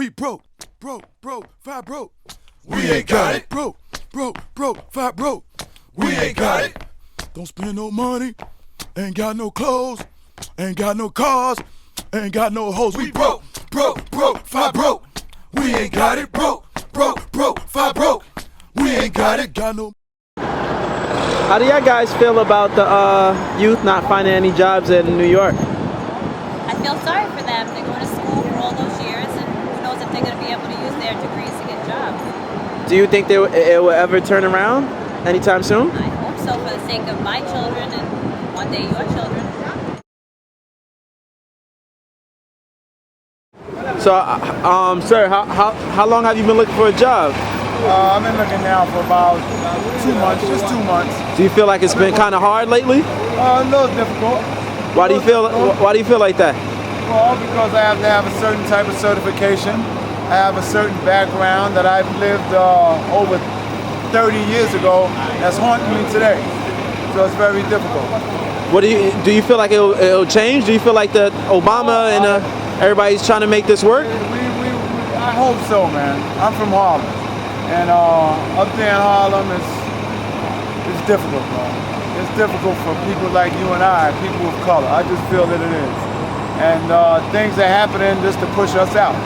We broke, five broke. We ain't got it. Broke, five broke. We ain't got it. Don't spend no money, ain't got no clothes, ain't got no cars, ain't got no hoes. We broke, five broke. We ain't got it. Broke, five broke. We ain't got it. Got no. How do y'all guys feel about the youth not finding any jobs in New York? I feel sorry for them. They're going to school for all those years, and who knows if they're going to be able to use their degrees to get jobs. Do you think it will ever turn around anytime soon? I hope so, for the sake of my children and one day your children. So, sir, how long have you been looking for a job? I've been looking now for about 2 months, just 2 months. Do you feel like it's been kind of hard lately? A little difficult. Why do you feel like that? Well, because I have to have a certain type of certification. I have a certain background that I've lived over 30 years ago that's haunting me today. So it's very difficult. What do you feel like it'll change? Do you feel like that Obama and everybody's trying to make this work? I hope so, man. I'm from Harlem. And up there in Harlem, it's difficult, man. It's difficult for people like you and I, people of color. I just feel that it is. And things are happening just to push us out.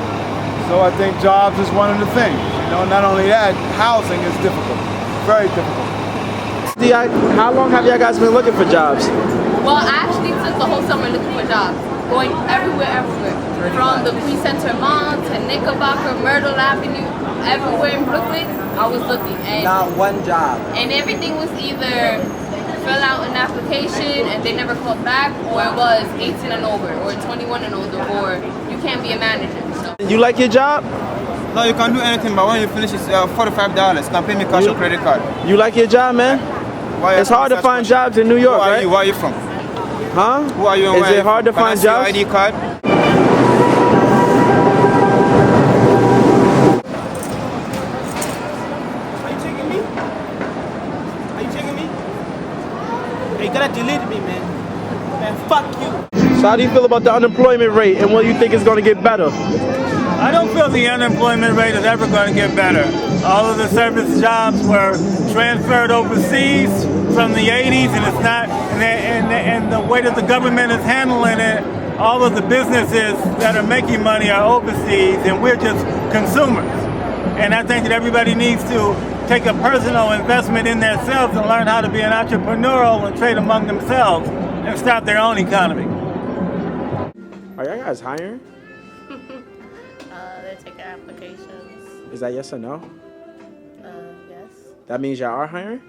So I think jobs is one of the things. You know, not only that, housing is difficult, very difficult. How long have y'all guys been looking for jobs? Well, I actually took the whole summer looking for jobs, going everywhere. From the Queen Center Mall to Knickerbocker, Myrtle Avenue, everywhere in Brooklyn, I was looking. And not one job. And everything was either fill out an application and they never called back, or it was 18 and over, or 21 and older, or you can't be a manager. So. You like your job? No, you can do anything, but when you finish, it's $45. Can pay me cash or credit card. You like your job, man? It's hard to find jobs in New York, right? Where are you from? Huh? Who are you? Is it hard to find jobs? ID card? You gotta delete me, man. Man, fuck you. So how do you feel about the unemployment rate, and what do you think is going to get better? I don't feel the unemployment rate is ever going to get better. All of the service jobs were transferred overseas from the 80s, and it's not. And the way that the government is handling it, all of the businesses that are making money are overseas, and we're just consumers. And I think that everybody needs to take a personal investment in themselves and learn how to be an entrepreneurial and trade among themselves and start their own economy. Are y'all guys hiring? They're taking applications. Is that yes or no? Yes. That means y'all are hiring?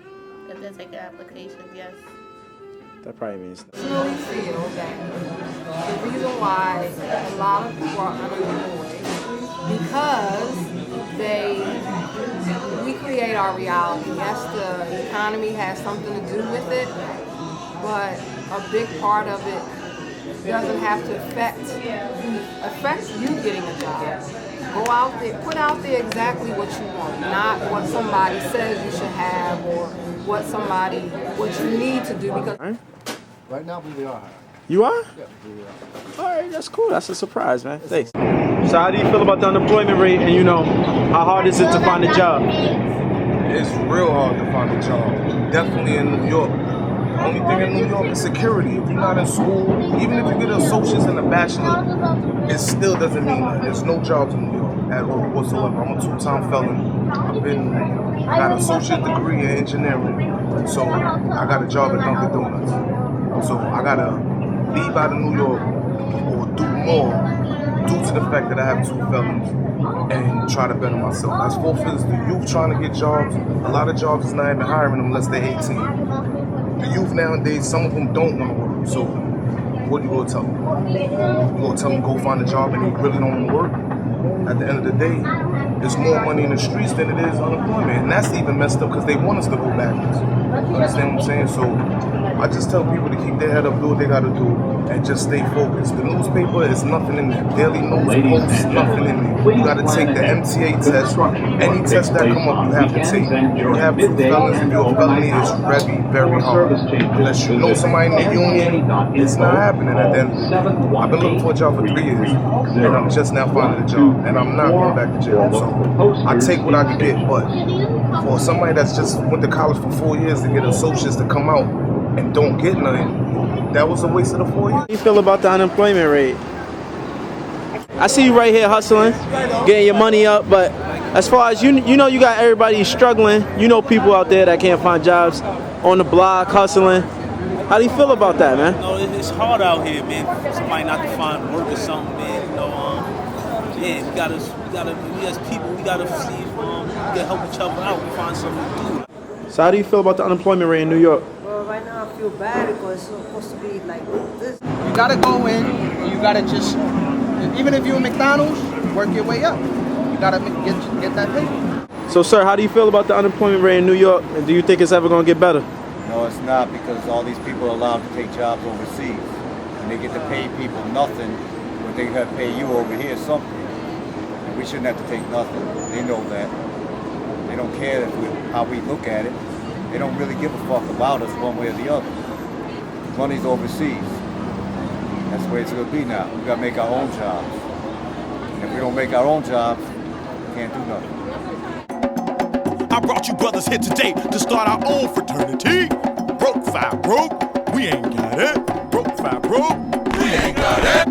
If they're taking applications, yes. That probably means no. I really feel that the reason why a lot of people are unemployed because we create our reality. Yes, the economy has something to do with it, but a big part of it doesn't have to affect you getting a job. Go out there, put out there exactly what you want, not what somebody says you should have or what you need to do. Because Right now, we are hiring. You are? Yeah, we are. All right, that's cool. That's a surprise, man. Thanks. So how do you feel about the unemployment rate, and how hard is it to find a job? It's real hard to find a job. Definitely in New York. The only thing in New York is security. If you're not in school, even if you get an associate's and a bachelor, it still doesn't mean nothing. There's no jobs in New York at all whatsoever. I'm a 2-time felon. I got an associate degree in engineering. So I got a job at Dunkin' Donuts. So I gotta leave out of New York or do more due to the fact that I have 2 felons and try to better myself. As far as the youth trying to get jobs, a lot of jobs is not even hiring them unless they're 18. The youth nowadays, some of them don't want to work. So what are you gonna tell them? You gonna tell them go find a job and they really don't want to work? At the end of the day, there's more money in the streets than it is unemployment. And that's even messed up because they want us to go backwards. Understand what I'm saying? So I just tell people to keep their head up, do what they gotta do, and just stay focused. The newspaper is nothing in there. Daily news posts, nothing in there. You gotta take the MTA test. Any test that come up, you have to take. You have 2 felons and your felony is very, very hard. Unless you know somebody in the union, it's not happening at the end of the day. I've been looking for a job for 3 years, and I'm just now finding a job, and I'm not going back to jail. So I take what I can get, but for somebody that's just went to college for 4 years to get associates to come out and don't get nothing, that was a waste of the 4 years. How do you feel about the unemployment rate? I see you right here hustling, getting your money up, but as far as you know, you got everybody struggling. You know people out there that can't find jobs, on the block, hustling. How do you feel about that, man? No, it's hard out here, man. Somebody not to find work or something, man. You know, we gotta, we as people, we gotta see if we can help each other out and find something to do. So how do you feel about the unemployment rate in New York? Well, right now I feel bad because it's supposed to be like this. You gotta go in, and you gotta just, even if you're in McDonald's, work your way up. You gotta get that pay. So, sir, how do you feel about the unemployment rate in New York, and do you think it's ever gonna get better? No, it's not, because all these people are allowed to take jobs overseas, and they get to pay people nothing, but they got to pay you over here something. And we shouldn't have to take nothing. They know that. They don't care how we look at it. They don't really give a fuck about us one way or the other. Money's overseas. That's the way it's gonna be now. We gotta make our own jobs. And if we don't make our own jobs, we can't do nothing. I brought you brothers here today to start our own fraternity. Broke, 5 broke, we ain't got it. Broke, 5 broke, we ain't got it.